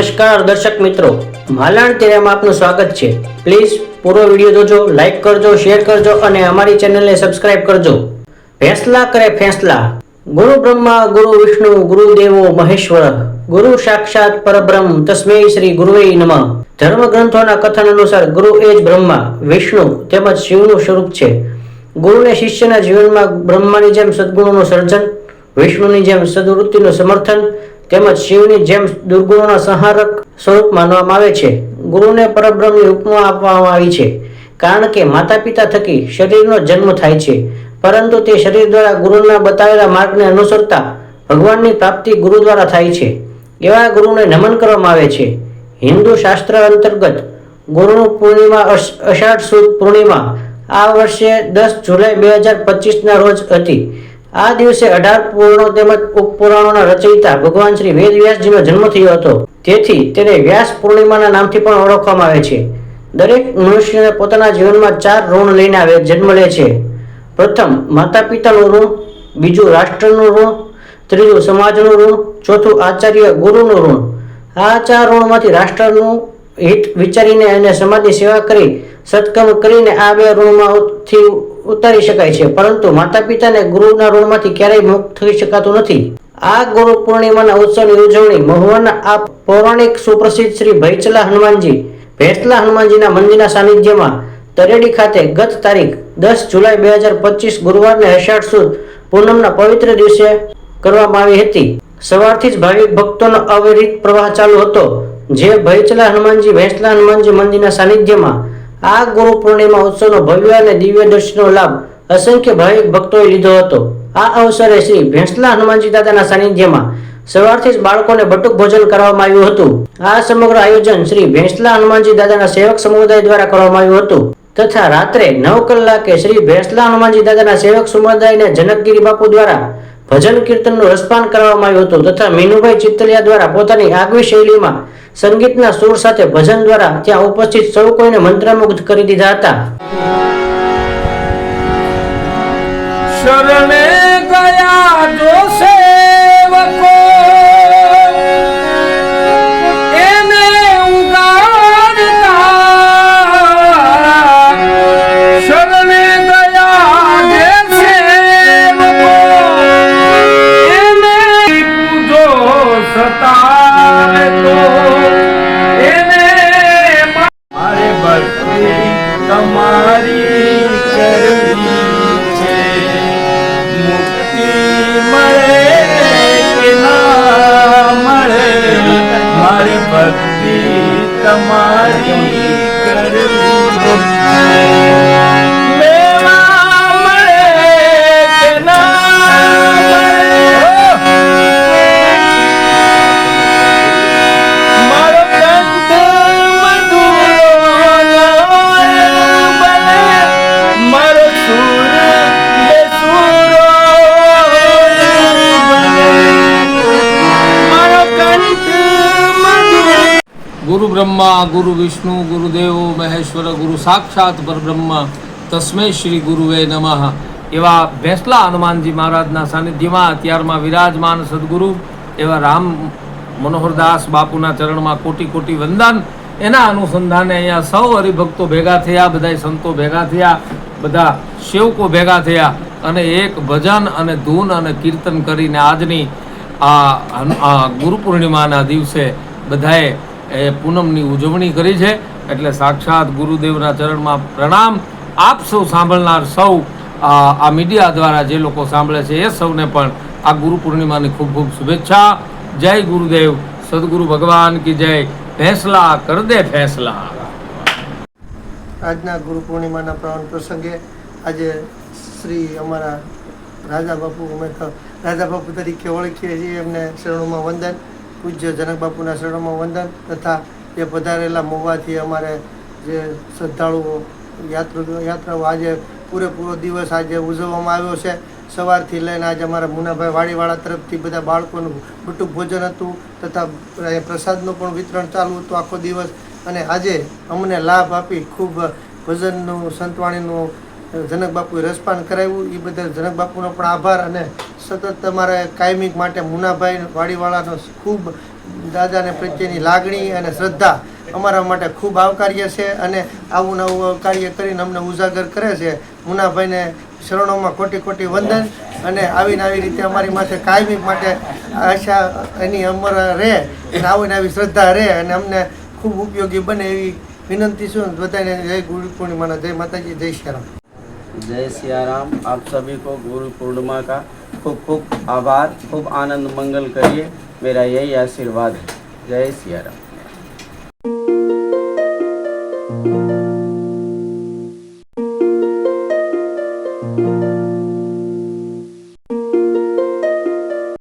નમસ્કાર દર્શક મિત્રો, માલાણ તેરામાં આપનું સ્વાગત છે। પ્લીઝ પૂરો વિડીયો જોજો, લાઈક કરજો, શેર કરજો અને અમારી ચેનલને સબસ્ક્રાઇબ કરજો। ફેસલા કરે ફેસલા। ગુરુ બ્રહ્મા ગુરુ વિષ્ણુ ગુરુ દેવો મહેશ્વર ગુરુ સાક્ષાત પરબ્રહ્મ તસ્મૈ શ્રી ગુરુવે નમઃ। ધર્મ ગ્રંથોના કથન અનુસાર ગુરુ એ જ બ્રહ્મા, વિષ્ણુ તેમજ શિવનું સ્વરૂપ છે। ગુરુને શિષ્યના જીવનમાં બ્રહ્માની જેમ સદગુણોનું સર્જન, વિષ્ણુની જેમ સદવૃત્તિનું સમર્થન તેમજ શિવની જેમ દુર્ગુણોના સંહારક સ્વરૂપ માનવામાં આવે છે। ગુરુને પરબ્રહ્મની ઉપમા આપવામાં આવી છે, કારણ કે માતા પિતા થકી શરીરનો જન્મ થાય છે, પરંતુ તે શરીર દ્વારા ગુરુના બતાવેલા માર્ગને અનુસરતા ભગવાનની પ્રાપ્તિ ગુરુ દ્વારા થાય છે। એવા ગુરુને નમન કરવામાં આવે છે। હિન્દુ શાસ્ત્ર અંતર્ગત ગુરુનું પૂર્ણિમા અષાઢ સુદ પૂર્ણિમા આ વર્ષે 10 જુલાઈ 2025ના રોજ હતી। આ દિવસે 18 પુરાણો તેમજ ઉપપુરાણોના રચયિતા ભગવાન શ્રી વેદ વ્યાસજીનો જન્મ થયો હતો, તેથી તેને વ્યાસ પૂર્ણિમાના નામથી પણ ઓળખવામાં આવે છે। દરેક મનુષ્યને પોતાના જીવનમાં 4 ઋણ લઈને જન્મ લે છે। પ્રથમ માતા પિતાનું ઋણ, બીજું રાષ્ટ્રનું ઋણ, ત્રીજું સમાજનું ઋણ, ચોથું આચાર્ય ગુરુનું ઋણ। આ 4 ઋણમાંથી રાષ્ટ્રનું હિત વિચારીને અને સમાજની સેવા કરી સત્કર્મ કરીને આ 2 ઋણમાંથી ઉતારી શકાય છે, પરંતુ માતા પિતાને ગુરુના ઋણમાંથી ક્યારેય મુક્ત થઈ શકાતું નથી। આ ગુરુ પૂર્ણિમાના ઉત્સવની ઉજવણી મહુવાના આ પૌરાણિક સુપ્રસિદ્ધ શ્રી ભૈચલા હનુમાનજી ભેંસલા હનુમાનજીના મંદિરના સાનિધ્યમાં તરેડી ખાતે ગત તારીખ 10 જુલાઈ 2025 ગુરુવારને અષાઢ સુદ પૂનમના પવિત્ર દિવસે કરવામાં આવી હતી। સવારથી જ ભાવિક ભક્તોનો અવિરત પ્રવાહ ચાલુ હતો, જે ભૈચલા હનુમાનજી ભેંસલા હનુમાનજી મંદિરના સાનિધ્યમાં આ ગુરુ પૂર્ણિમા ઉત્સવનો ભવ્ય અને દિવ્ય દર્શનનો લાભ અસંખ્ય ભાવિક ભક્તોએ લીધો હતો। આ અવસરે શ્રી ભેંસલા હનુમાનજી દાદાના સાનિધ્યમાં સવારથી જ બાળકોને બટુક ભોજન કરવામાં આવ્યું હતું। આ સમગ્ર આયોજન શ્રી ભેંસલા હનુમાનજી દાદાના સેવક સમુદાય દ્વારા કરવામાં આવ્યું હતું, તથા રાત્રે 9 કલાકે શ્રી ભેંસલા હનુમાનજી દાદાના સેવક સમુદાયને જનકગીરી બાપુ દ્વારા ભજન કીર્તનનું રસપાન કરવામાં આવ્યું હતું, તથા મીનુભાઈ ચિત્તલિયા દ્વારા પોતાની આગવી શૈલીમાં સંગીતના સુર સાથે ભજન દ્વારા ત્યાં ઉપસ્થિત સૌ કોઈને મંત્રમુગ્ધ કરી દીધા હતા। શરણે ગયા જો સેવકો એને ઉગાડતા, શરણે ગયા જે સેવકો એને પૂજો સતાવે તો એને મારે ભક્તિ તમારી કરવી છે, મુક્તિ મળે કે ના મળે, મારે ભક્તિ તમારી કરવી છે, મેવા મળે કે ના મળે, મારો કંઠ મધુરો બને, મારો સુર બેસુરો गुरु ब्रह्मा गुरु विष्णु गुरुदेव महेश्वर गुरु साक्षात परब्रह्म तस्मै श्री गुरुवे नमः। एवा भैंसला हनुमानजी महाराजना सानिध्यમાં અત્યારમાં વિરાજમાન સદગુરુ એવા રામ મનોહરદાસ બાપુના ચરણમાં કોટી કોટી વંદન। એના અનુસંધાને અહીંયા સૌ હરિભક્તો ભેગા થયા, બધા સંતો ભેગા થયા, બધા સેવકો ભેગા થયા અને એક ભજન અને ધૂન અને કીર્તન કરીને આજની આ ગુરુ પૂર્ણિમાના દિવસે બધાએ પૂનમની ઉજવણી કરી છે। એટલે સાક્ષાત ગુરુદેવના ચરણમાં પ્રણામ। આપ સૌ સાંભળનાર સૌ આ મીડિયા દ્વારા જે લોકો સાંભળે છે એ સૌને પણ આ ગુરુ પૂર્ણિમાની ખૂબ ખૂબ શુભેચ્છા। જય ગુરુદેવ, સદગુરુ ભગવાન કી જય। ફેસલા કર દે ફેસલા। આજના ગુરુ પૂર્ણિમાના પાવન પ્રસંગે આજે શ્રી અમારા રાજા બાપુ, અમે રાજા બાપુ તરીકે ઓળખીએ છીએ, એમને શરણોમાં વંદન, પૂજ્ય જનક બાપુના શરણોમાં વંદન, તથા એ પધારેલા મહુવાથી અમારે જે શ્રદ્ધાળુઓ યાત્રાઓ આજે પૂરેપૂરો દિવસ આજે ઉજવવામાં આવ્યો છે। સવારથી લઈને આજે અમારા મુનાભાઈ વાડીવાળા તરફથી બધા બાળકોનું બટુક ભોજન હતું, તથા પ્રસાદનું પણ વિતરણ ચાલુ હતું આખો દિવસ। અને આજે અમને લાભ આપી ખૂબ ભજનનું સંતવાણીનું જનક બાપુએ રસપાન કરાવ્યું, એ બદલ જનક બાપુનો પણ આભાર। અને સતત તમારે કાયમિક માટે મુનાભાઈ વાડીવાળાનો ખૂબ દાદાને પ્રત્યેની લાગણી અને શ્રદ્ધા અમારા માટે ખૂબ આવકાર્ય છે અને આવું નવું કાર્ય કરીને અમને ઉજાગર કરે છે. મુનાભાઈને શરણોમાં કોટી કોટી વંદન અને આવીને આવી રીતે અમારી માથે કાયમી માટે આશા એની અમર રહે અને આવીને આવી શ્રદ્ધા રહે અને અમને ખૂબ ઉપયોગી બને એવી વિનંતી છું. બધાને જય ગુરુ પૂર્ણિમાના જય માતાજી, જય શ્રી રામ. जय सिया राम. आप सभी को गुरु पूर्णिमा का खूब खूब आभार, खूब आनंद मंगल करिए, मेरा यही आशीर्वाद है. जय सिया राम.